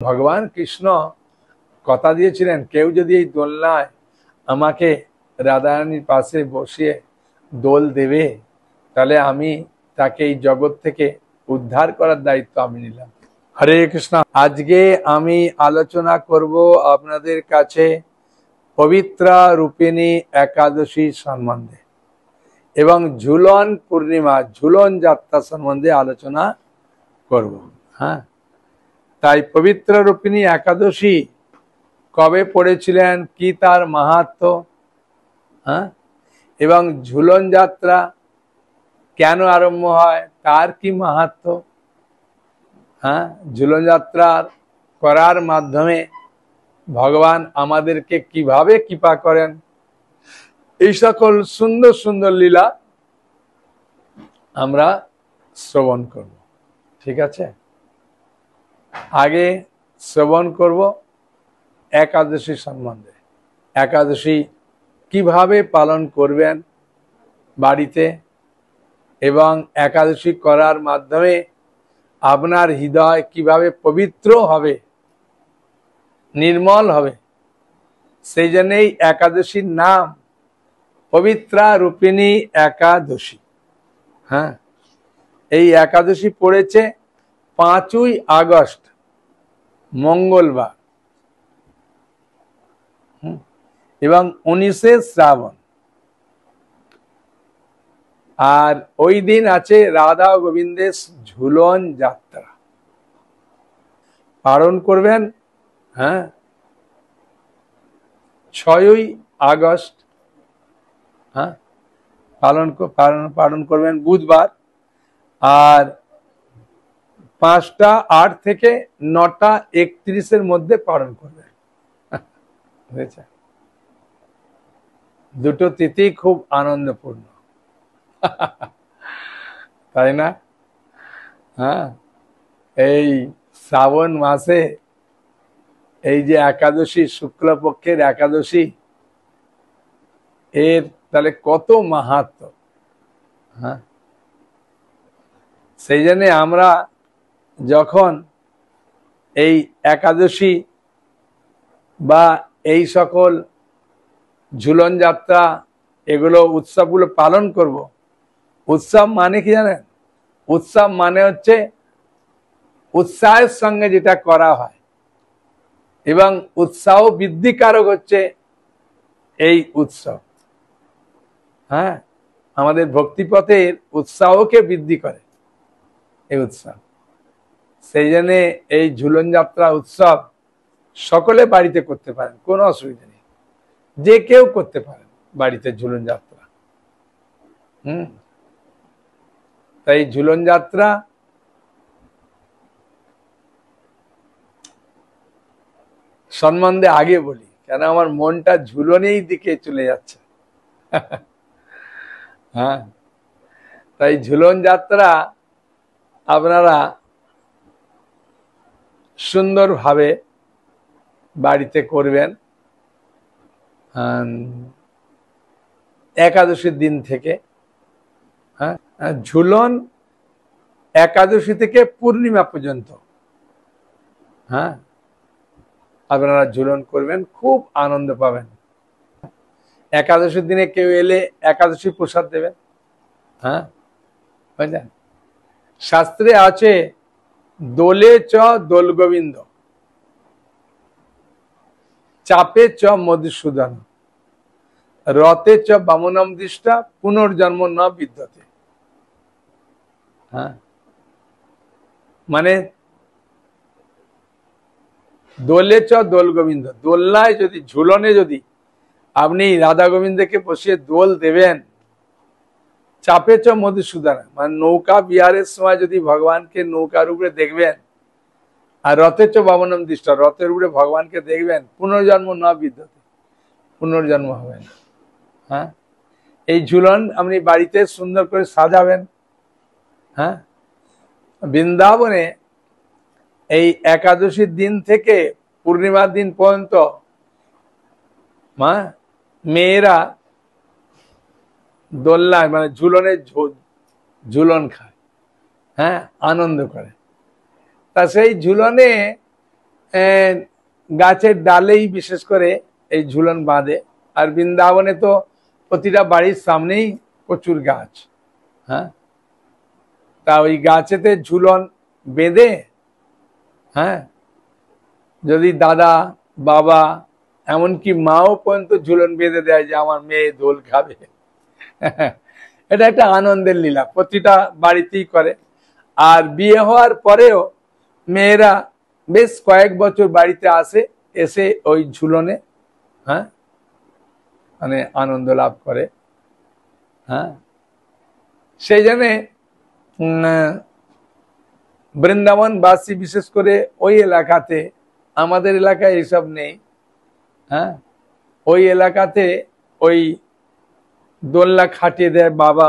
ভগবান কৃষ্ণ কথা দিয়েছিলেন কেউ যদি এই দোলনায় আমাকে রাধারানীর পাশে বসিয়ে দোল দেবে তাহলে আমি তাকে এই জগৎ থেকে উদ্ধার করার দায়িত্ব আমি নিলাম। হরে কৃষ্ণ। আজকে আমি আলোচনা করব আপনাদের কাছে পবিত্রা রূপিণী একাদশী সম্বন্ধে এবং ঝুলন পূর্ণিমা ঝুলন যাত্রা সম্বন্ধে আলোচনা করব। হ্যাঁ, তাই পবিত্র রূপিণী একাদশী কবে পড়েছিলেন, কি তার মাহাত্ম্য, হ্যাঁ, এবং ঝুলন যাত্রা কেন আরম্ভ হয়, তার কি মাহাত্ম্য, হ্যাঁ, ঝুলন যাত্রা করার মাধ্যমে ভগবান আমাদেরকে কিভাবে কৃপা করেন, এই সকল সুন্দর সুন্দর লীলা আমরা শ্রবণ করব। ঠিক আছে, আগে শ্রবণ করব একাদশী সম্বন্ধে। একাদশী কিভাবে পালন করবেন বাড়িতে এবং একাদশী করার মাধ্যমে আপনার হৃদয় কিভাবে পবিত্র হবে, নির্মল হবে, সেই জন্যই একাদশীর নাম পবিত্রা রূপিণী একাদশী। হ্যাঁ, এই একাদশী পড়েছে 5ই আগস্ট মঙ্গলবার এবং 19শে শ্রাবণ। আর ওই দিন আছে রাধা গোবিন্দের ঝুলন যাত্রা পালন করবেন। হ্যাঁ, 6ই আগস্ট হ্যাঁ পালন করবেন বুধবার, আর 5টা 8 থেকে 9টা 31-এর মধ্যে পালন করবেন। হয়েছে, দুটো তিথি খুব আনন্দপূর্ণ, তাই না? হ্যাঁ, এই শ্রাবণ মাসে এই যে একাদশী, শুক্লপক্ষের একাদশী, এর তাহলে কত মাহাত্ম্য। হ্যাঁ, সেই জন্য আমরা যখন এই একাদশী বা এই সকল ঝুলন যাত্রা এগুলো উৎসবগুলো পালন করব। উৎসব মানে কি জানেন? উৎসব মানে হচ্ছে উৎসাহের সঙ্গে যেটা করা হয় এবং উৎসাহ বৃদ্ধিকারক হচ্ছে এই উৎসব। হ্যাঁ, আমাদের ভক্তিপথের উৎসাহকে বৃদ্ধি করে এই উৎসব। সেই জন্য এই ঝুলন যাত্রা উৎসব সকলে বাড়িতে করতে পারেন, কোনো অসুবিধা নেই, যে কেউ করতে পারেন বাড়িতে ঝুলন যাত্রা। তাই ঝুলন যাত্রা সম্বন্ধে আগে বলি, কেন আমার মনটা ঝুলনেই দিকে চলে যাচ্ছে। হ্যাঁ, তাই ঝুলন যাত্রা আপনারা সুন্দরভাবে বাড়িতে করবেন একাদশীর দিন থেকে। হ্যাঁ, ঝুলন একাদশী থেকে পূর্ণিমা পর্যন্ত হ্যাঁ আপনারা ঝুলন করবেন, খুব আনন্দ পাবেন। একাদশীর দিনে কেউ এলে একাদশী প্রসাদ দেবেন। হ্যাঁ, বুঝলেন? শাস্ত্রে আছে দোলে চ দোল গোবিন্দ, চাপে চ মধুসূদন, রতে চ বামনম দৃষ্টা, পুনর্জন্ম ন বিদ্যতে। হ্যাঁ, মানে দোলে চ দোল গোবিন্দ, দোলনায় যদি, ঝুলনে যদি আপনি রাধা গোবিন্দকে বসিয়ে দোল দেবেন, চাপে চ মধুসূদন মানে নৌকা বিহারের সময় যদি ভগবানকে নৌকার উপরে দেখবেন, আর রথে চ বামনম দৃষ্টা, রথের উপরে ভগবানকে দেখবেন, পুনর্জন্ম ন বিদ্যতে, পুনর্জন্ম হবে না। হ্যাঁ, এই ঝুলন আপনি বাড়িতে সুন্দর করে সাজাবেন। হ্যাঁ, বৃন্দাবনে এই একাদশীর দিন থেকে পূর্ণিমার দিন পর্যন্ত মেয়েরা দোলনায় মানে ঝুলনে ঝুলন খায়, হ্যাঁ, আনন্দ করে। তা সেই ঝুলনে গাছের ডালেই বিশেষ করে এই ঝুলন বাঁধে। আর বৃন্দাবনে তো প্রতিটা বাড়ির সামনেই প্রচুর গাছ। হ্যাঁ, তা ওই গাছেতে ঝুলন বেঁধে, হ্যাঁ, যদি দাদা বাবা এমনকি মাও পর্যন্ত ঝুলন বেঁধে দেয় যে আমার মেয়ে দোল খাবে। এটা একটা আনন্দের লীলা, প্রতিটা বাড়িতেই করে। আর বিয়ে হওয়ার পরেও মেয়েরা বেশ কয়েক বছর বাড়িতে আসে, এসে ওই ঝুলনে, হ্যাঁ, মানে আনন্দ লাভ করে। হ্যাঁ, সেই জন্য বৃন্দাবনবাসী বিশেষ করে ওই এলাকাতে, আমাদের এলাকায় এইসব নেই। হ্যাঁ, ওই এলাকাতে ওই দোলনা খাটিয়ে দেয় বাবা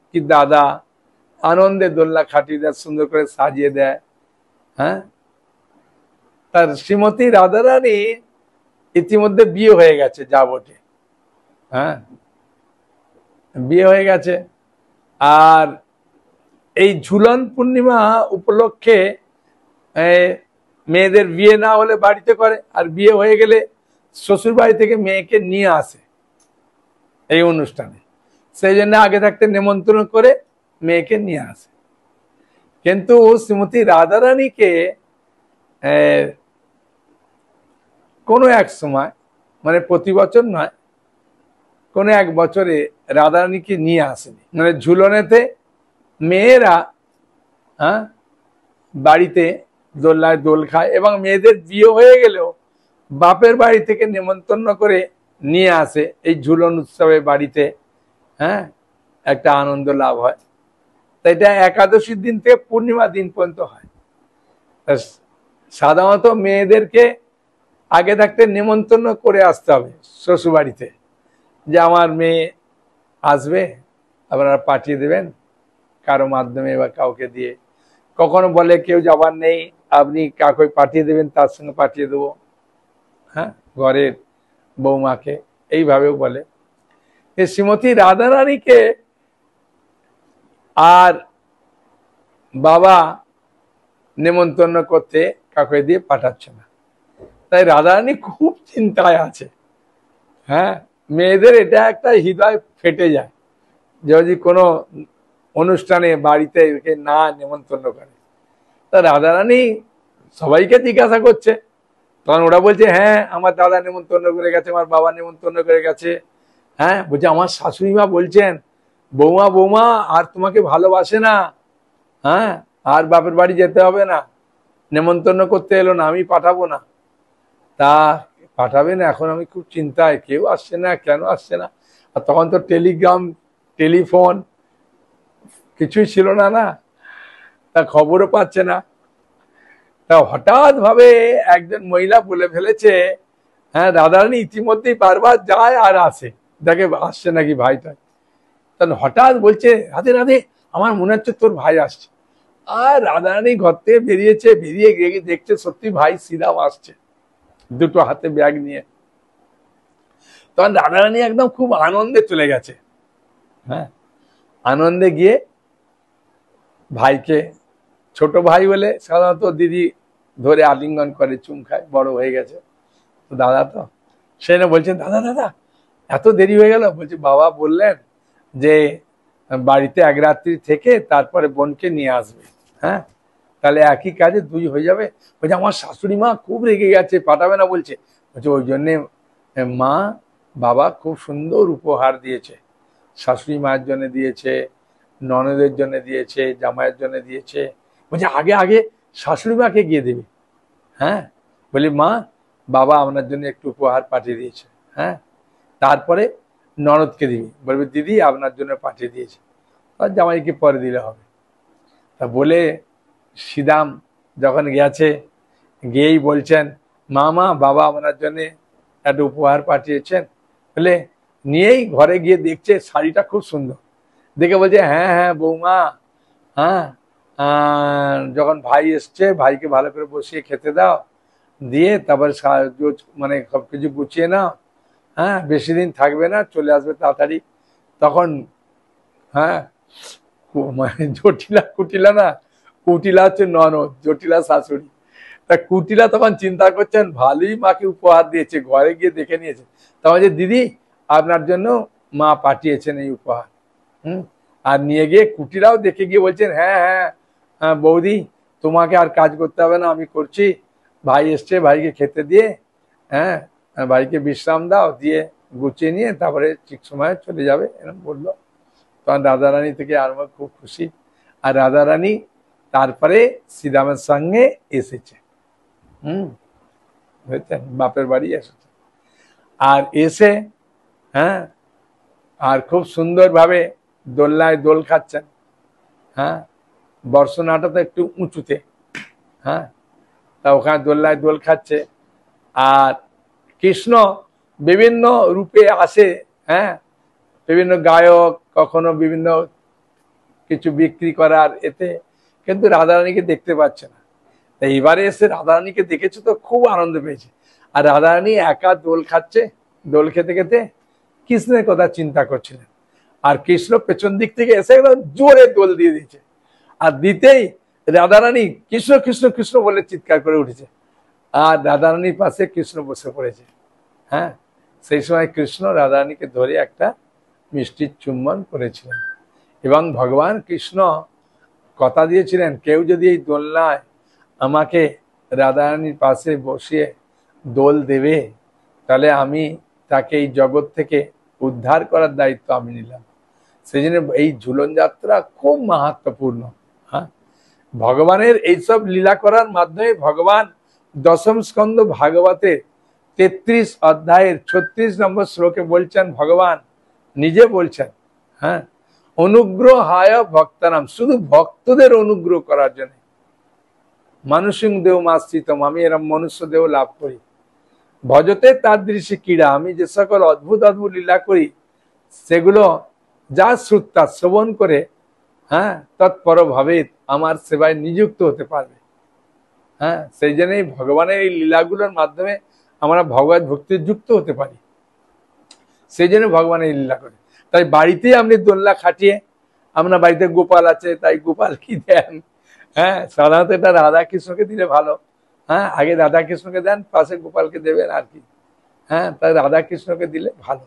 কি দাদা, আনন্দে দোলনা খাটিয়ে দেয়, সুন্দর করে সাজিয়ে দেয়। হ্যাঁ, তার শ্রীমতী রাধারানী ইতিমধ্যে বিয়ে হয়ে গেছে যা বটে। হ্যাঁ, বিয়ে হয়ে গেছে। আর এই ঝুলন পূর্ণিমা উপলক্ষে মেয়েদের বিয়ে না হলে বাড়িতে করে, আর বিয়ে হয়ে গেলে শ্বশুর বাড়ি থেকে মেয়েকে নিয়ে আসে এই অনুষ্ঠানে। সেই জন্য আগে থাকতে নিমন্ত্রণ করে মেয়েকে নিয়ে আসে। কিন্তু শ্রীমতী রাধারানীকে কোনো এক সময়, মানে প্রতি বছর নয়, কোনো এক বছরে রাধারানীকে নিয়ে আসেনি। মানে ঝুলনেতে মেয়েরা, হ্যাঁ, বাড়িতে দোলনায় দোল খায়, এবং মেয়েদের বিয়ে হয়ে গেলেও বাপের বাড়ি থেকে নিমন্ত্রণ করে নিয়ে আসে এই ঝুলন উৎসবে বাড়িতে। হ্যাঁ, একটা আনন্দ লাভ হয়। তাই এটা একাদশীর দিন থেকে পূর্ণিমা দিন পর্যন্ত হয়। সাধারণত মেয়েদেরকে আগে থাকতে নিমন্ত্রণ করে আসতে হবে শ্বশুর বাড়িতে, যে আমার মেয়ে আসবে, আপনারা পাঠিয়ে দেবেন কারো মাধ্যমে বা কাউকে দিয়ে। কখনো বলে কেউ যাবার নেই, আপনি কাকে পাঠিয়ে দেবেন, তার সঙ্গে পাঠিয়ে দেবো। হ্যাঁ, ঘরের বৌমাকে এইভাবেও বলে। শ্রীমতী রাধারানীকে আর বাবা নিমন্ত্রণ করতে কাকে দিয়ে পাঠাচ্ছে না। তাই রাধারানী খুব চিন্তায় আছে। হ্যাঁ, মেয়েদের এটা একটা হৃদয় ফেটে যায় যদি কোনো অনুষ্ঠানে বাড়িতে না নিমন্ত্রণ করে। তা রাধারানী সবাইকে জিজ্ঞাসা করছে, তখন ওরা বলছে হ্যাঁ আমার দাদা নিমন্ত্রণ করে গেছে, আমার বাবা নিমন্ত্রণ করে গেছে। হ্যাঁ, বলছে আমার শাশুড়ি মা বলছেন বৌমা বৌমা আর তোমাকে ভালোবাসে না, হ্যাঁ, আর বাপের বাড়ি যেতে হবে না, নিমন্ত্রণ করতে এলো না, আমি পাঠাবো না। তা পাঠাবে না, এখন আমি খুব চিন্তায়, কেউ আসছে না, কেন আসছে না। আর তখন তো টেলিগ্রাম টেলিফোন কিছুই ছিল না, না, তা খবরও পাচ্ছে না। তা হঠাৎ ভাবে একজন মহিলা বলে ফেলেছে, হ্যাঁ রাধারানী ইতিমধ্যেই বারবার যায় আর আসে, দেখে আসছে নাকি ভাইটা। তখন হঠাৎ বলছে রাধে রাধে, আমার মনে হচ্ছে তোর ভাই আসছে। আর রাধারানী ঘর থেকে বেরিয়েছে, বেরিয়ে গিয়ে দেখছে সত্যি ভাই শ্রীরাম আসছে, দুটো হাতে ব্যাগ নিয়ে। তখন রাধারানী একদম খুব আনন্দে চলে গেছে। হ্যাঁ, আনন্দে গিয়ে ভাইকে, ছোট ভাই বলে সাধারণত দিদি ধরে আলিঙ্গন করে, চুম খায়, বড় হয়ে গেছে তো দাদা, তো সে না বলছেন দাদা দাদা এত দেরি হয়ে গেল। বলছে বাবা বললেন যে বাড়িতে এক রাত্রি থেকে তারপরে বোনকে নিয়ে আসবে। হ্যাঁ, তাহলে একই কাজে দুই হয়ে যাবে। বলছে আমার শাশুড়ি মা খুব রেগে গেছে, পাঠাবে না বলছে। বলছে ওই জন্যে মা বাবা খুব সুন্দর উপহার দিয়েছে, শাশুড়ি মায়ের জন্য দিয়েছে, ননদের জন্য দিয়েছে, জামাইয়ের জন্য দিয়েছে। বলছে আগে আগে শাশুড়ি মাকে গিয়ে দেবে। হ্যাঁ, বলি মা বাবা আপনার জন্য একটু উপহার পাঠিয়ে দিয়েছে। হ্যাঁ, তারপরে ননদকে দিবি, বলবে দিদি আপনার জন্য পাঠিয়ে দিয়েছে, আর জামাইকে পরে দিলে হবে। তা বলে শ্রীরাম যখন গেছে, গিয়েই বলছেন মা বাবা আপনার জন্য একটা উপহার পাঠিয়েছেন। বলে নিয়েই ঘরে গিয়ে দেখছে শাড়িটা খুব সুন্দর, দেখে বলছে হ্যাঁ হ্যাঁ বৌমা, হ্যাঁ যখন ভাই এসছে ভাইকে ভালো করে বসিয়ে খেতে দাও, দিয়ে তারপরে মানে সব কিছু গুছিয়ে নাও। হ্যাঁ, বেশি দিন থাকবে না, চলে আসবে তাড়াতাড়ি। তখন হ্যাঁ, মানে জটিলা কুটিলা না, কুটিলা হচ্ছে ননদ, জটিলা শাশুড়ি। তা কুটিরা তখন চিন্তা করছেন ভালোই মাকে উপহার দিয়েছে, ঘরে গিয়ে দেখে নিয়েছে। তখন যে দিদি আপনার জন্য মা পাঠিয়েছেন এই উপহার। আর নিয়ে গিয়ে কুটিরাও দেখে গিয়ে বলছেন হ্যাঁ হ্যাঁ হ্যাঁ বৌদি তোমাকে আর কাজ করতে হবে না, আমি করছি। ভাই এসছে, ভাইকে খেতে দিয়ে হ্যাঁ ভাইকে বিশ্রাম দাও, দিয়ে গুছিয়ে নিয়ে তারপরে ঠিক সময় চলে যাবে, এরকম বললো। তখন রাধারানী থেকে আর খুব খুশি। আর রাধারানী তারপরে শ্রীরামের সঙ্গে এসেছে, বুঝছেন, বাপের বাড়ি এসেছে। আর এসে হ্যাঁ আর খুব সুন্দরভাবে দোলনায় দোল খাচ্ছেন। হ্যাঁ বর্ষনাটা তো একটু উঁচুতে, হ্যাঁ তা ওখানে দোলনায় দোল খাচ্ছে। আর কৃষ্ণ বিভিন্ন রূপে আসে, হ্যাঁ বিভিন্ন গায়ক, কখনো বিভিন্ন কিছু বিক্রি করার এতে, কিন্তু রাধারানীকে দেখতে পাচ্ছে না। তাই এবারে এসে রাধারানীকে দেখেছে তো খুব আনন্দ পেয়েছে। আর রাধারানী একা দোল খাচ্ছে, দোল খেতে খেতে কৃষ্ণের কথা চিন্তা করছিলেন। আর কৃষ্ণ পেছন দিক থেকে এসে একদম জোরে দোল দিয়ে দিয়েছে। আর দিতেই রাধারানী কৃষ্ণ কৃষ্ণ কৃষ্ণ বলে চিৎকার করে উঠেছে। আর রাধারানীর পাশে কৃষ্ণ বসে পড়েছে। হ্যাঁ সেই সময় কৃষ্ণ রাধারানীকে ধরে একটা মিষ্টির চুম্বন করেছিলেন। এবং ভগবান কৃষ্ণ কথা দিয়েছিলেন কেউ যদি এই দোলনায় আমাকে রাধারানীর পাশে বসিয়ে দোল দেবে তাহলে আমি তাকে এই জগৎ থেকে উদ্ধার করার দায়িত্ব আমি নিলাম। সেই জন্য এই ঝুলন যাত্রা খুব মাহাত্ম্যপূর্ণ। হ্যাঁ ভগবানের এইসব লীলা করার মাধ্যমে ভগবান দশম স্কন্ধ ভাগবতে 33 অধ্যায়ের 36 নম্বর শ্লোকে বলছেন, ভগবান নিজে বলছেন, হ্যাঁ অনুগ্রহায় ভক্তানাম, শুধু ভক্তদের অনুগ্রহ করার জন্য। মানুষিং দেহ মাশ্রিতম, আমি এরম মনুষ্য দেহ লাভ করি। ভজতে তার দৃশ্যে ক্রীড়া, আমি যে সকল অদ্ভুত অদ্ভুত লীলা করি সেগুলো যা শ্রুতা শ্রবণ করে হ্যাঁ তৎপর ভাবে আমার সেবায় নিযুক্ত হতে পারবে। হ্যাঁ সেই জন্যই ভগবানের এই লীলাগুলোর মাধ্যমে আমরা ভগবত ভক্তির যুক্ত হতে পারি। সেই জন্য ভগবান এই লীলা করে। তাই বাড়িতেই আপনি দোলনা খাটিয়ে, আপনার বাড়িতে গোপাল আছে তাই গোপাল কি দেন, হ্যাঁ সাধারণত এটা রাধা কৃষ্ণকে দিলে ভালো। হ্যাঁ আগে রাধা কৃষ্ণকে দেন, পাশে গোপালকে দেবেন আর কি। হ্যাঁ তাই রাধা কৃষ্ণকে দিলে ভালো।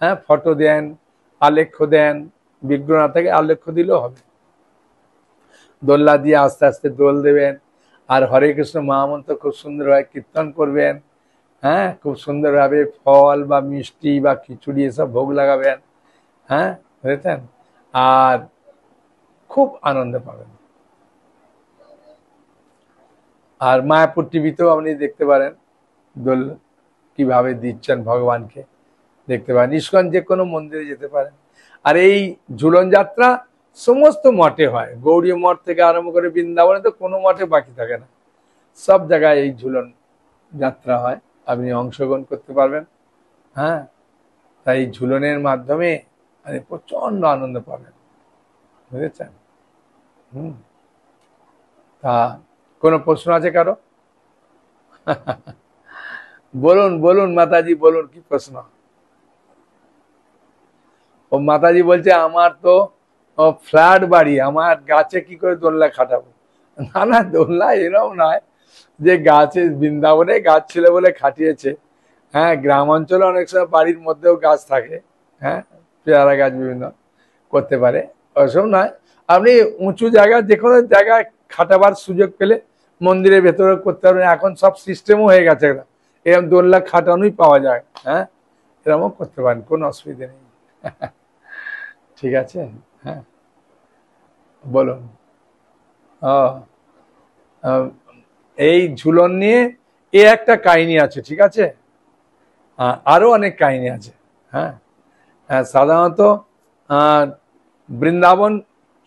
হ্যাঁ ফটো দেন, আলেখ্য দেন, বিগ্রহ না থেকে আলেখ্য দিলেও হবে। দোলনা দিয়ে আস্তে আস্তে দোল দেবেন। আর হরে কৃষ্ণ মহামন্ত্র খুব সুন্দরভাবে কীর্তন করবেন। হ্যাঁ খুব সুন্দরভাবে ফল বা মিষ্টি বা খিচুড়ি এসব ভোগ লাগাবেন। হ্যাঁ বুঝেছেন, আর খুব আনন্দ পাবেন। আর মায়াপুর টিভিতেও আপনি দেখতে পারেন দোল কিভাবে দিচ্ছেন ভগবানকে, দেখতে পারেন। ইস্কন যে কোনো মন্দিরে যেতে পারেন। আর এই ঝুলন যাত্রা সমস্ত মঠে হয়, গৌড়ীয় মঠ থেকে আরম্ভ করে বৃন্দাবনে তো কোনো মঠে বাকি থাকে না, সব জায়গায় এই ঝুলন যাত্রা হয়, আপনি অংশগ্রহণ করতে পারবেন। হ্যাঁ তাই ঝুলনের মাধ্যমে আপনি প্রচন্ড আনন্দ পাবেন, বুঝেছেন। তা কোনো প্রশ্ন আছে কারো? বলুন বলুন মাতাজি, বলুন কি প্রশ্ন? ও মাতাজি বলছে আমার তো ফ্ল্যাট বাড়ি, আমার গাছে কি করে দোলনা খাটাবো। না না দোলনা এরকম নয় যে গাছে, বৃন্দাবনে গাছ ছিল বলে খাটিয়েছে। হ্যাঁ গ্রাম অঞ্চলে অনেক সময় বাড়ির মধ্যেও গাছ থাকে, হ্যাঁ পেয়ারা গাছ বিভিন্ন করতে পারে, ওসব নয়। আপনি উঁচু জায়গা যে কোনো জায়গায় খাটাবার সুযোগ পেলে মন্দিরের ভেতরে করতে পারবেন। এখন সব সিস্টেমও হয়ে গেছে, এরকম দোলনা খাটানোই পাওয়া যায়। হ্যাঁ এরকমও করতে পারেন, কোনো অসুবিধা নেই। ঠিক আছে, হ্যাঁ বলুন। এই ঝুলন নিয়ে এ একটা কাহিনী আছে, ঠিক আছে, আরো অনেক কাহিনী আছে। হ্যাঁ সাধারণত বৃন্দাবন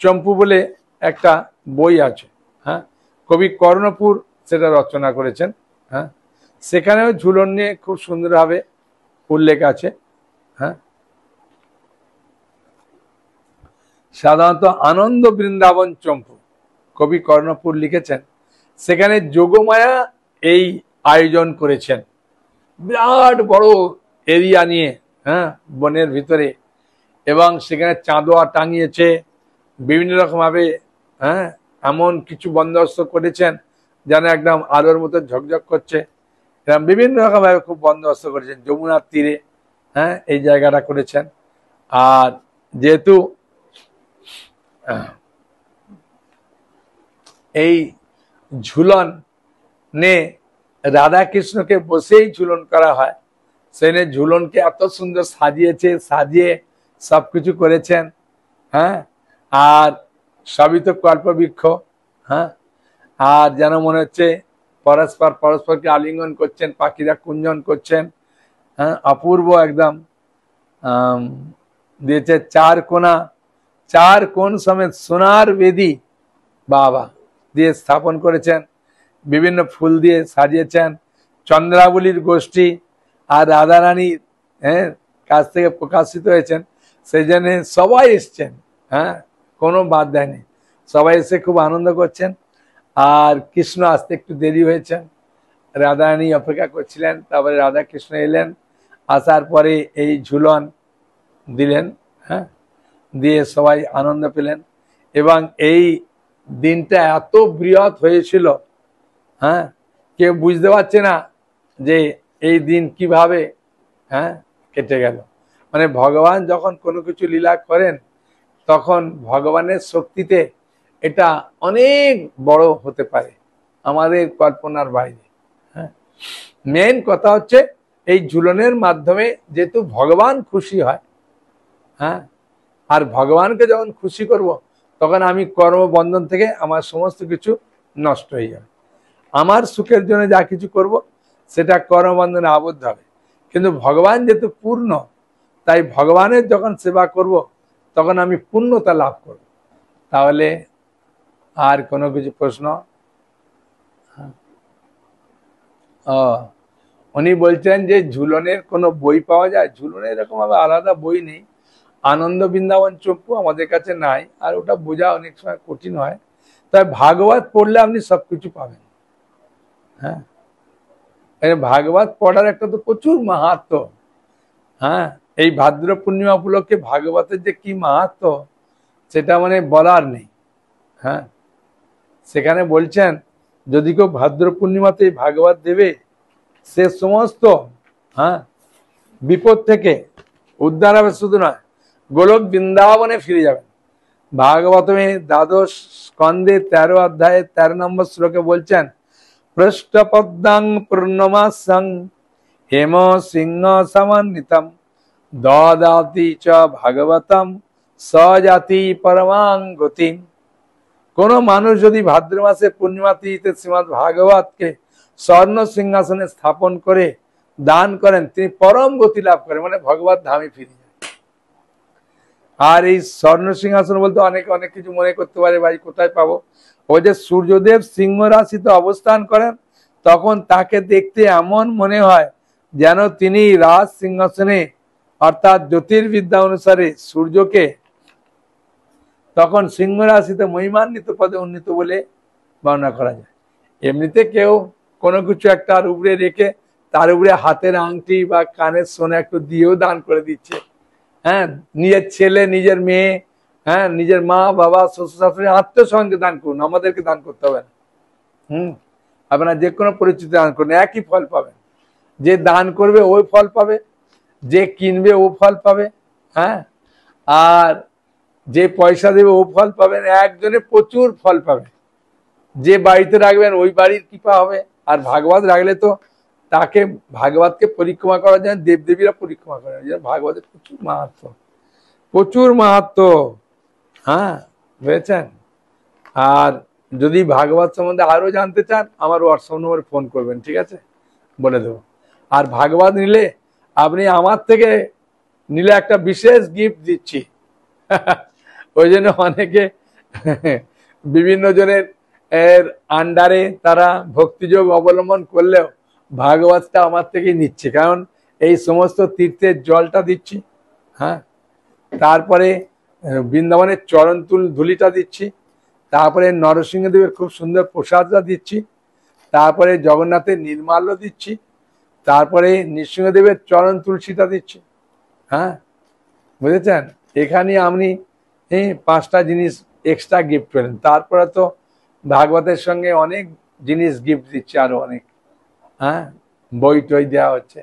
চম্পু বলে একটা বই আছে, হ্যাঁ কবি কর্ণপুর সেটা রচনা করেছেন। হ্যাঁ সেখানেও ঝুলন নিয়ে খুব সুন্দরভাবে উল্লেখ আছে। হ্যাঁ সাধারণত আনন্দ বৃন্দাবন চম্পু কবি কর্ণপুর লিখেছেন, সেখানে যোগমায়া এই আয়োজন করেছেন, বিরাট বড় এরিয়া নিয়ে, হ্যাঁ বনের ভিতরে, এবং সেখানে চাঁদোয়া টাঙিয়েছে বিভিন্ন রকম ভাবে। হ্যাঁ এমন কিছু বন্দোবস্ত করেছেন যেন একদম আলোর মতো ঝকঝক করছে। এরকম বিভিন্ন রকম ভাবে খুব বন্দোবস্ত করেছেন। যমুনার তীরে, হ্যাঁ, এই জায়গাটা করেছেন। আর যেহেতু এই ঝুলন নে রাধা কৃষ্ণকে বসেই ঝুলন করা হয়, সেনে ঝুলনকে এত সুন্দর সাজিয়েছে, সাজিয়ে সবকিছু করেছেন। হ্যাঁ, আর সবই তো কল্পবৃক্ষ। হ্যাঁ, আর যেন মনে হচ্ছে পরস্পরকে আলিঙ্গন করছেন, পাখিরা কুঞ্জন করছেন। হ্যাঁ, অপূর্ব একদম দিয়েছে। চার কোণ সমেত সোনার বেদি বাবা দিয়ে স্থাপন করেছেন, বিভিন্ন ফুল দিয়ে সাজিয়েছেন। চন্দ্রাবলীর গোষ্ঠী আর রাধারানীর, হ্যাঁ, কাছ থেকে প্রকাশিত হয়েছেন, সেই জন্য সবাই এসছেন। হ্যাঁ, কোনো বাদ দেয়নি, সবাই এসে খুব আনন্দ করছেন। আর কৃষ্ণ আসতে একটু দেরি হয়েছেন, রাধারানী অপেক্ষা করছিলেন, তারপরে রাধা কৃষ্ণ এলেন। আসার পরে এই ঝুলন দিলেন, হ্যাঁ, দিয়ে সবাই আনন্দ পেলেন। এবং এই দিনটা এত বৃহৎ হয়েছিল, হ্যাঁ, কেউ বুঝতে পারছে না যে এই দিন কিভাবে, হ্যাঁ, কেটে গেল। মানে ভগবান যখন কোনো কিছু লীলা করেন, তখন ভগবানের শক্তিতে এটা অনেক বড় হতে পারে, আমাদের কল্পনার বাইরে। হ্যাঁ, মেন কথা হচ্ছে এই ঝুলনের মাধ্যমে যেহেতু ভগবান খুশি হয়, হ্যাঁ, আর ভগবানকে যখন খুশি করব, তখন আমি কর্মবন্ধন থেকে আমার সমস্ত কিছু নষ্ট হয়ে যাবে। আমার সুখের জন্য যা কিছু করব, সেটা কর্মবন্ধনে আবদ্ধ হবে। কিন্তু ভগবান যেহেতু পূর্ণ, তাই ভগবানের যখন সেবা করব, তখন আমি পূর্ণতা লাভ করব। তাহলে আর কোনো কিছু প্রশ্ন? উনি বলছেন যে ঝুলনের কোনো বই পাওয়া যায়? ঝুলনের এরকম ভাবে আলাদা বই নেই। আনন্দ বৃন্দাবন চম্পু আমাদের কাছে নাই, আর ওটা বোঝা অনেক সময় কঠিন হয়। তাই ভাগবত পড়লে আপনি সবকিছু পাবেন। হ্যাঁ, ভাগবত পড়ার একটা তো প্রচুর মাহাত্ম্য। হ্যাঁ, এই ভাদ্র পূর্ণিমা উপলক্ষে ভাগবতের যে কি মাহাত্ম্য, সেটা মানে বলার নেই। হ্যাঁ, সেখানে বলছেন যদি কেউ ভাদ্র পূর্ণিমাতে ভাগবত দেবে, সে সমস্ত, হ্যাঁ, বিপদ থেকে উদ্ধার হবে। শুধু নয়, গোলক বৃন্দাবনে ফিরে যাবেন। ভাগবতমে দ্বাদশ স্কন্ধে 13 অধ্যায়ে 13 নম্বর শ্লোকে বলছেন, পৃষ্ঠপদ্মাং পূর্ণমাসং হেম সিংহ সমন্বিতম দদাতি চ ভাগবতম সজাতি পরমাং গতিম। কোন মানুষ যদি ভাদ্র মাসে পূর্ণিমা তিথিতে শ্রীমৎ ভাগবতকে স্বর্ণ সিংহাসনে স্থাপন করে দান করেন, তিনি পরম গতি লাভ করেন, মানে ভগবত ধামে ফিরে যায়। আর এই স্বর্ণ সিংহাসন বলতে অনেকে অনেক কিছু মনে করতে পারে, ভাই কোথায় পাবো? ওই যে সূর্যদেব সিংহ রাশিতে অবস্থান করেন, তখন তাকে দেখতে এমন মনে হয় যেন তিনি রাজ সিংহাসনে, অর্থাৎ জ্যোতির্বিদ্যা অনুসারে সূর্যকে তখন সিংহ রাশিতে মহিমান্বিত পদে উন্নীত বলে বর্ণনা করা যায়। এমনিতে কেউ কোনো কিছু একটা উপরে রেখে তার উপরে হাতের আংটি বা কানের সোনা একটু দিয়েও দান করে দিচ্ছে। হ্যাঁ, নিজের ছেলে, নিজের মেয়ে, হ্যাঁ, নিজের মা বাবা, শ্বশুর শাশুড়ি, আত্মীয়স্বজনকে দান করুন, আমাদেরকে দান করতে হবে না। আপনারা যে কোনো পরিস্থিতি দান করুন, একই ফল পাবেন। যে দান করবে ওই ফল পাবে, যে কিনবে ও ফল পাবে। হ্যাঁ, আর যে পয়সা দেবে ও ফল পাবেন, একজনে প্রচুর ফল পাবে। যে বাড়িতে রাখবেন ওই বাড়ির কৃপা হবে। আর ভাগবত রাখলে তো তাকে, ভাগবতকে পরিক্রমা করার জন্য দেবদেবীরা পরিক্রমা করেন। ভাগবতের প্রচুর মাহাত্ম্য, প্রচুর মাহাত্ম্য। হ্যাঁ, বুঝেছেন? আর যদি ভাগবত সম্বন্ধে আরো জানতে চান, আমার হোয়াটসঅ্যাপ নম্বরে ফোন করবেন, ঠিক আছে, বলে দেবো। আর ভাগবত নিলে আপনি আমার থেকে নিলে একটা বিশেষ গিফট দিচ্ছি। ওই জন্য অনেকে বিভিন্ন জনের আন্ডারে তারা ভক্তিযোগ অবলম্বন করলেও ভাগবতটা আমার থেকেই নিচ্ছে, কারণ এই সমস্ত তীর্থের জলটা দিচ্ছি। হ্যাঁ, তারপরে বৃন্দাবনের চরণ ধুলিটা দিচ্ছি, তারপরে নরসিংহদেবের খুব সুন্দর প্রসাদটা দিচ্ছি, তারপরে জগন্নাথের নির্মাল্য দিচ্ছি, তারপরে নৃসিংহদেবের চরণ তুলসীটা দিচ্ছি। হ্যাঁ, বুঝেছেন? এখানে আপনি 5টা জিনিস এক্সট্রা গিফট পেলেন। তারপরে তো ভাগবতের সঙ্গে অনেক জিনিস গিফট দিচ্ছে, আরো অনেক, হ্যাঁ, বই টই দেওয়া হচ্ছে।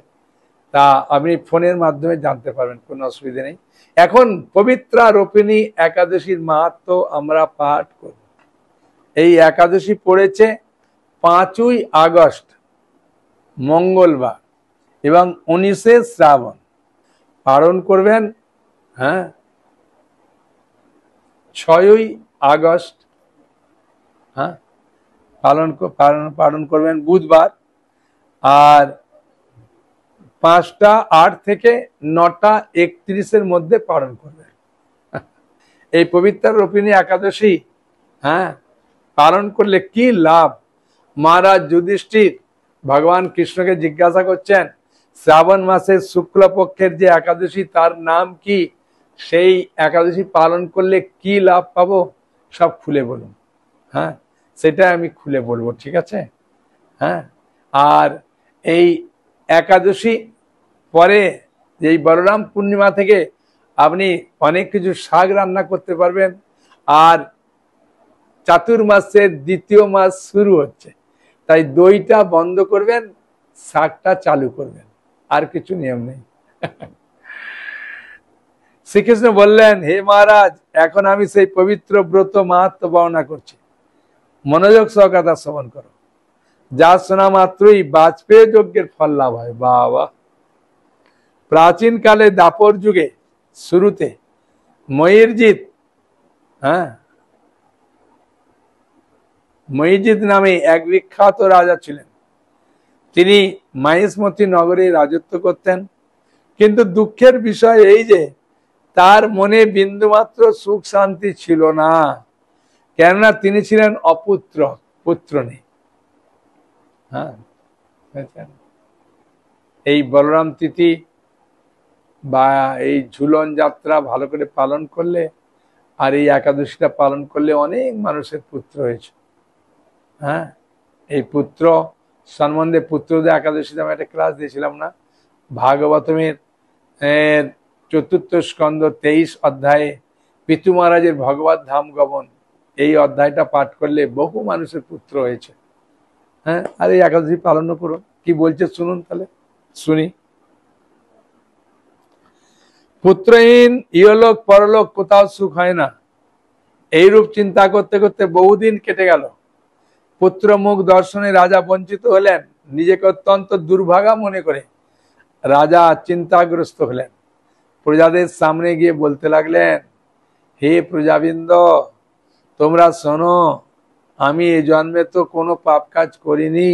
তা আপনি ফোনের মাধ্যমে জানতে পারবেন, কোনো অসুবিধা নেই। এখন পবিত্রা রোপিণী একাদশীর মাহাত্ম্য আমরা পাঠ করব। এই একাদশী পড়েছে 5ই আগস্ট মঙ্গলবার এবং 19শে শ্রাবণ। পালন করবেন, হ্যাঁ, 6ই আগস্ট, হ্যাঁ, পালন করবেন বুধবার, আর 5টা 8 থেকে 9টা 31-এর মধ্যে পালন করবেন। এই পবিত্র রোপিণী একাদশী, হ্যাঁ, পালন করলে কি লাভ? মহারাজ যুধিষ্ঠির ভগবান কৃষ্ণকে জিজ্ঞাসা করছেন, শ্রাবণ মাসের শুক্লপক্ষের যে একাদশী তার নাম কি, সেই একাদশী পালন করলে কি লাভ পাবো, সব খুলে বলুন। হ্যাঁ, সেটা আমি খুলে বলবো, ঠিক আছে? হ্যাঁ, আর এই একাদশী পরে এই বলরাম পূর্ণিমা থেকে আপনি অনেক কিছু শাক রান্না করতে পারবেন। আর চাতুর্মাসের দ্বিতীয় মাস শুরু হচ্ছে, তাই দইটা বন্ধ করবেন, শাকটা চালু করবেন, আর কিছু নিয়ম নেই। শ্রীকৃষ্ণ বললেন, হে মহারাজ, এখন আমি সেই পবিত্র ব্রত মাহাত্ম্য বর্ণনা করছি, মনোযোগ সহকারে শ্রবণ করো। যা শোনা মাত্রই বাজপেয়ী যজ্ঞের ফল লাভ হয়। বাবা, প্রাচীন কালে দাপর যুগে শুরুতে ময়ূরজিৎ, হ্যাঁ, ময়ূরজিৎ নামে এক বিখ্যাত রাজা ছিলেন। তিনি মাহিষ্মতি নগরে রাজত্ব করতেন, কিন্তু দুঃখের বিষয় এই যে তার মনে বিন্দুমাত্র সুখ শান্তি ছিল না, কেননা তিনি ছিলেন অপুত্র, পুত্র নেই। হ্যাঁ, এই বলরাম তিথি বা এই ঝুলন যাত্রা ভালো করে পালন করলে, আর এই একাদশীটা পালন করলে অনেক মানুষের পুত্র হয়েছে। হ্যাঁ, এই পুত্র সম্বন্ধে, পুত্রদের একাদশীতে আমি একটা ক্লাস দিয়েছিলাম না, ভাগবতমের 4th স্কন্ধ 23 অধ্যায়ে পিতু মহারাজের ভগবত ধাম গমন, এই অধ্যায়টা পাঠ করলে বহু মানুষের পুত্র হয়েছে। হ্যাঁ, আর এই একাদশী পালন করুন। কি বলছে শুনুন, তাহলে শুনি। পুত্রহীন ইহলোক পরলোক কোথাও সুখ হয় না, এইরূপ চিন্তা করতে করতে বহুদিন কেটে গেল। পুত্র মুখ দর্শনে রাজা বঞ্চিত হলেন। নিজেকে অত্যন্ত দুর্ভাগা মনে করে রাজা চিন্তাগ্রস্ত হলেন। প্রজাদের সামনে গিয়ে বলতে লাগলেন, হে প্রজাবৃন্দ, তোমরা শোনো, আমি এই জন্মে তো কোনো পাপ কাজ করিনি,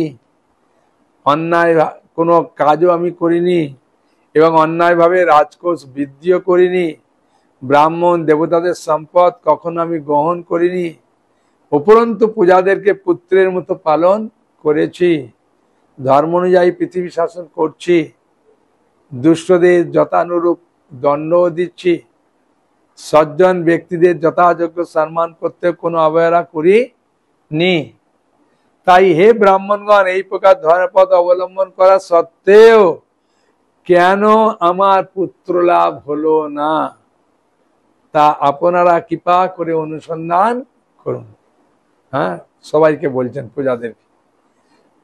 অন্যায় কোনো কাজও আমি করিনি, এবং অন্যায়ভাবে রাজকোষ বৃদ্ধিও করিনি, ব্রাহ্মণ দেবতাদের সম্পদ কখনো আমি গ্রহণ করিনি, উপরন্তু প্রজাদেরকে পুত্রের মতো পালন করেছি, ধর্ম অনুযায়ী পৃথিবী শাসন করছি, দুষ্টদের যথানুরূপ দণ্ডও দিচ্ছি, সজ্জন ব্যক্তিদের যথাযোগ্য সম্মান করতে কোনো অবহেলা করিনি। তাই হে ব্রাহ্মণগণ, এই প্রকার ধর্মপথ অবলম্বন করা সত্ত্বেও কেন আমার পুত্র লাভ হলো না, তা আপনারা কৃপা করে অনুসন্ধান করুন। হ্যাঁ, সবাইকে বলছেন, প্রজাদেরকে।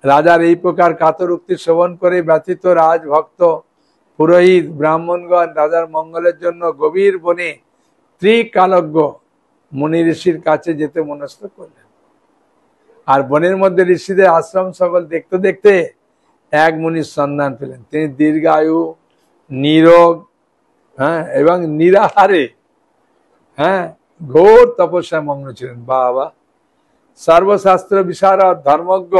রাজার এই প্রকার কাতরোক্তি শ্রবণ করে ব্যথিত রাজভক্ত পুরোহিত ব্রাহ্মণগণ রাজার মঙ্গলের জন্য গভীর বনে ত্রিকালজ্ঞ মুনি ঋষির কাছে যেতে মনস্থ করলেন। আর বনের মধ্যে ঋষিদের আশ্রম সকল দেখতে দেখতে এক মুনির সন্ধান পেলেন। তিনি দীর্ঘায়ু, নিরোগ, হ্যাঁ, এবং নিরাহারে, হ্যাঁ, ঘোর তপস্যা মগ্ন ছিলেন। বাবা, সর্বশাস্ত্র বিশারদ ধর্মজ্ঞ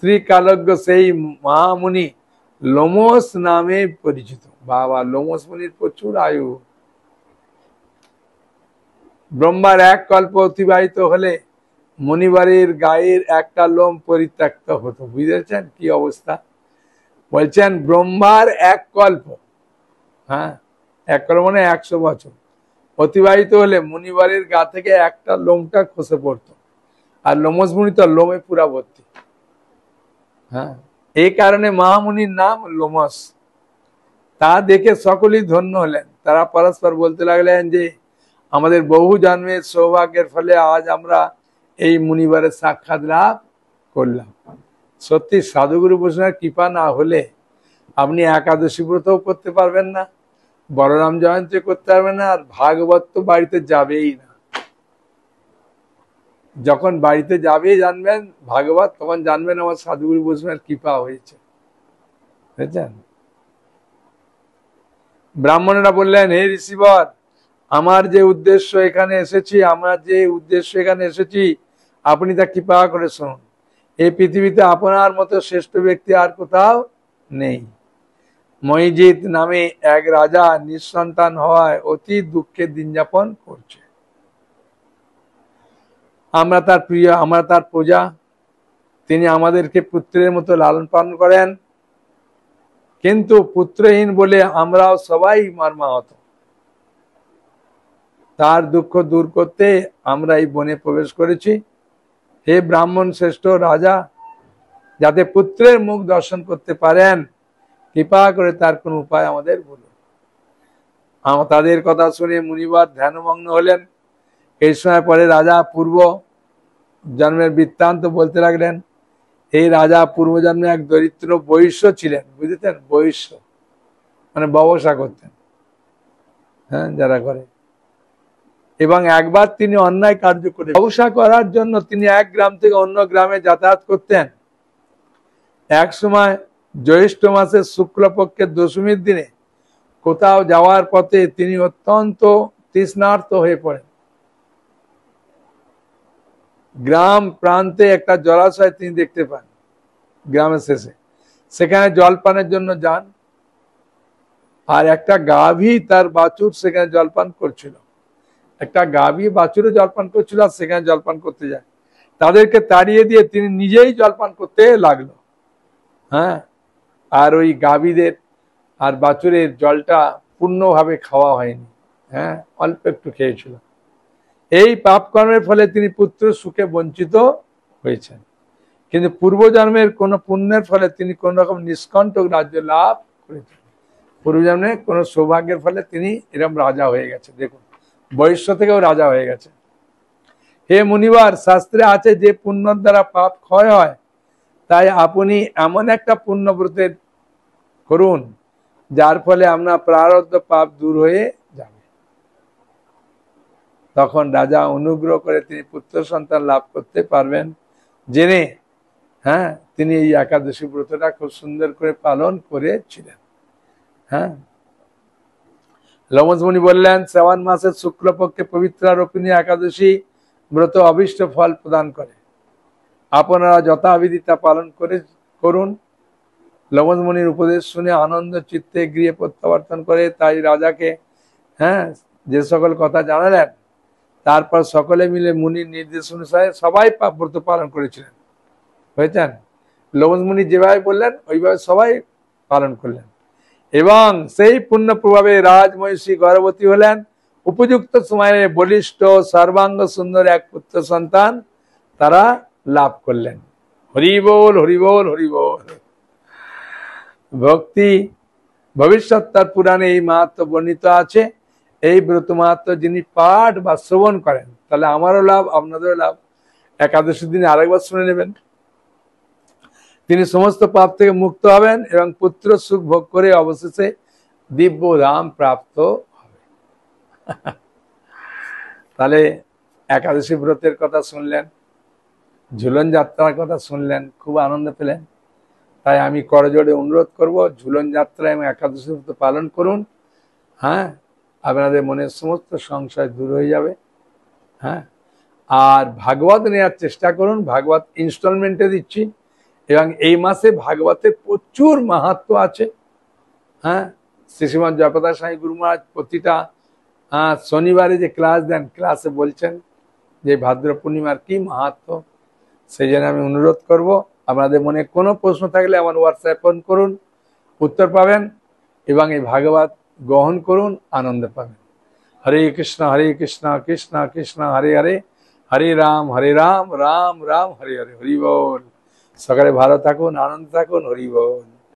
ত্রিকালজ্ঞ সেই মহামুনি লোমস নামে পরিচিত। বাবা, লোমস মুনির প্রচুর আয়ু। ব্রহ্মার এক কল্প অতিবাহিত হলে মুনিবারের গায়ের একটা লোম পরিত্যক্ত হতো। বুঝেছেন কি অবস্থা? বলছেন ব্রহ্মার এক কল্প, হ্যাঁ, এক কল্প মানে 100 বছর অতিবাহিত হলে মুনিবারের গা থেকে একটা লোমটা খসে পড়তো, আর লোমস মুনি তো লোমে পুরা ভর্তি। হ্যাঁ, এই কারণে মহামুনির নাম লোমস। তা দেখে সকলেই ধন্য হলেন। তারা পরস্পর বলতে লাগলেন যে আমাদের বহু জন্মের সৌভাগ্যের ফলে আজ আমরা এই মুনিবারের সাক্ষাৎ লাভ করলাম। সত্যি সাধুগুরু বৈষ্ণবের কৃপা না হলে আপনি একাদশী ব্রতও করতে পারবেন না, বলরাম জয়ন্তী করতে পারবেন না, আর ভাগবত তো বাড়িতে যাবেই না। যখন বাড়িতে যাবেই জানবেন ভাগবত, তখন জানবেন আমার সাধুগুরু বৈষ্ণবের কৃপা হয়েছে, বুঝছেন। ব্রাহ্মণেরা বললেন, হে ঋষিবর, আমার যে উদ্দেশ্য এখানে এসেছি, আপনি তা কৃপা করে শুনুন। এই পৃথিবীতে আপনার মতো শ্রেষ্ঠ ব্যক্তি আর কোথাও নেই। মহিজিৎ নামে এক রাজা নিঃসন্তান হওয়ায় অতি দুঃখের দিন যাপন করছে। আমরা তার প্রিয়, আমরা তার প্রজা, তিনি আমাদেরকে পুত্রের মতো লালন পালন করেন, কিন্তু পুত্রহীন বলে আমরাও সবাই মর্মাহত। তার দুঃখ দূর করতে আমরা এই বনে প্রবেশ করেছি। হে ব্রাহ্মণ শ্রেষ্ঠ রাজা, যাতে পুত্রের মুখ দর্শন করতে পারেন, কৃপা করে তার কোন উপায় আমাদের বলুন। তাদের কথা শুনে মুনিবার ধ্যানমগ্ন হলেন। এই সময় পরে রাজা পূর্ব জন্মের বৃত্তান্ত বলতে লাগলেন। এই রাজা পূর্বজন্মে এক দরিদ্র বৈশ্য ছিলেন, বুঝেছেন, বৈশ্য মানে ব্যবসা করতেন, হ্যাঁ, যারা করে। এবং একবার তিনি অন্যায় কার্য করে ব্যবসা করার জন্য তিনি এক গ্রাম থেকে অন্য গ্রামে যাতায়াত করতেন। এক সময় জ্যৈষ্ঠ মাসের শুক্লপক্ষের দশমীর দিনে কোথাও যাওয়ার পথে তিনি অত্যন্ত তৃষ্ণার্ত হয়ে পড়েন। গ্রাম প্রান্তে একটা জলাশয় তিনি দেখতে পান গ্রামের শেষে, সেখানে জলপানের জন্য যান। আর একটা গাভী তার বাছুর সেখানে জলপান করছিল, একটা গাভী বাছুরে জলপান করছিল, আর সেখানে জলপান করতে যায়। তাদেরকে তাড়িয়ে দিয়ে তিনি নিজেই জলপান করতে লাগলো। হ্যাঁ, আর ওই গাভীদের আর বাছুরের জলটা পূর্ণভাবে খাওয়া হয়নি, হ্যাঁ, অল্প একটু খেয়েছিল। এই পাপ কর্মের ফলে তিনি পুত্র সুখে বঞ্চিত হয়েছেন। কিন্তু পূর্বজন্মের কোন পুণ্যের ফলে তিনি কোন রকম নিষ্কণ্টক রাজ্য লাভ করেছেন। পূর্বজন্মে কোন সৌভাগ্যের ফলে তিনি এরকম রাজা হয়ে গেছে। দেখুন, বৈশ্য থেকেও রাজা হয়ে গেছে। হে মুনিবার, শাস্ত্রে আছে যে পুণ্যর দ্বারা পাপ ক্ষয় হয়, তাই আপনি এমন একটা পুণ্যব্রতের করুন যার ফলে আপনার প্রারব্ধ পাপ দূর হয়ে যাবে। তখন রাজা অনুগ্রহ করে তিনি পুত্র সন্তান লাভ করতে পারবেন জেনে, হ্যাঁ, তিনি এই একাদশী ব্রতটা খুব সুন্দর করে পালন করেছিলেন। হ্যাঁ, লমজমুনি বললেন, শ্রাবণ মাসের শুক্লপক্ষে পবিত্র রোপিণী একাদশী ব্রত অভীষ্ট ফল প্রদান করে, আপনারা যথাবিধি তা পালন করুন। লমজমুনির উপদেশ শুনে আনন্দ চিত্তে গৃহে প্রত্যাবর্তন করে তাই রাজাকে, হ্যাঁ, যে সকল কথা জানালেন, তারপর সকলে মিলে মুনির নির্দেশ অনুসারে সবাই ব্রত পালন করেছিলেন, বুঝেছেন। লমজমুনি যেভাবে বললেন ওইভাবে সবাই পালন করলেন, এবং সেই পুণ্য প্রভাবে রাজমহিষী গর্ভবতী হলেন। উপযুক্ত সময়ে বলিষ্ঠ সর্বাঙ্গ সুন্দর এক পুত্র সন্তান তারা লাভ করলেন। হরি বল, হরি বল, হরি বল। ভক্তি ভবিষ্যৎ তার পুরাণে এই মাহাত্ম্য বর্ণিত আছে। এই ব্রত মাহাত্ম্য যিনি পাঠ বা শ্রবণ করেন, তাহলে আমারও লাভ, আপনাদেরও লাভ। একাদশীর দিনে আরেকবার শুনে নেবেন, তিনি সমস্ত পাপ থেকে মুক্ত হবেন এবং পুত্র সুখ ভোগ করে অবশেষে দিব্য ধাম প্রাপ্ত হবে। তাহলে একাদশী ব্রতের কথা শুনলেন, ঝুলন যাত্রার কথা শুনলেন, খুব আনন্দ পেলেন। তাই আমি করজোড়ে অনুরোধ করব, ঝুলন যাত্রা এবং একাদশী ব্রত পালন করুন। হ্যাঁ, আপনাদের মনের সমস্ত সংশয় দূর হয়ে যাবে। হ্যাঁ, আর ভাগবত নেওয়ার চেষ্টা করুন, ভাগবত ইনস্টলমেন্টে দিচ্ছি, এবং এই মাসে ভাগবতের প্রচুর মাহাত্ম্য আছে। হ্যাঁ, শ্রীশ্রীমান জয়প্রকাশ স্বামী গুরু মহারাজ প্রতিটা শনিবারে যে ক্লাস দেন, ক্লাসে বলছেন যে ভাদ্র পূর্ণিমার কি মাহাত্ম্য। সেই জন্য আমি অনুরোধ করব, আপনাদের মনে কোনো প্রশ্ন থাকলে আমার হোয়াটসঅ্যাপ ফোন করুন, উত্তর পাবেন, এবং এই ভাগবত গ্রহণ করুন, আনন্দ পাবেন। হরে কৃষ্ণ কৃষ্ণ কৃষ্ণ হরে হরে, হরে রাম রাম রাম হরে হরে। হরি বল। সকালে ভালো থাকুন, আনন্দ থাকুন। হরি বল।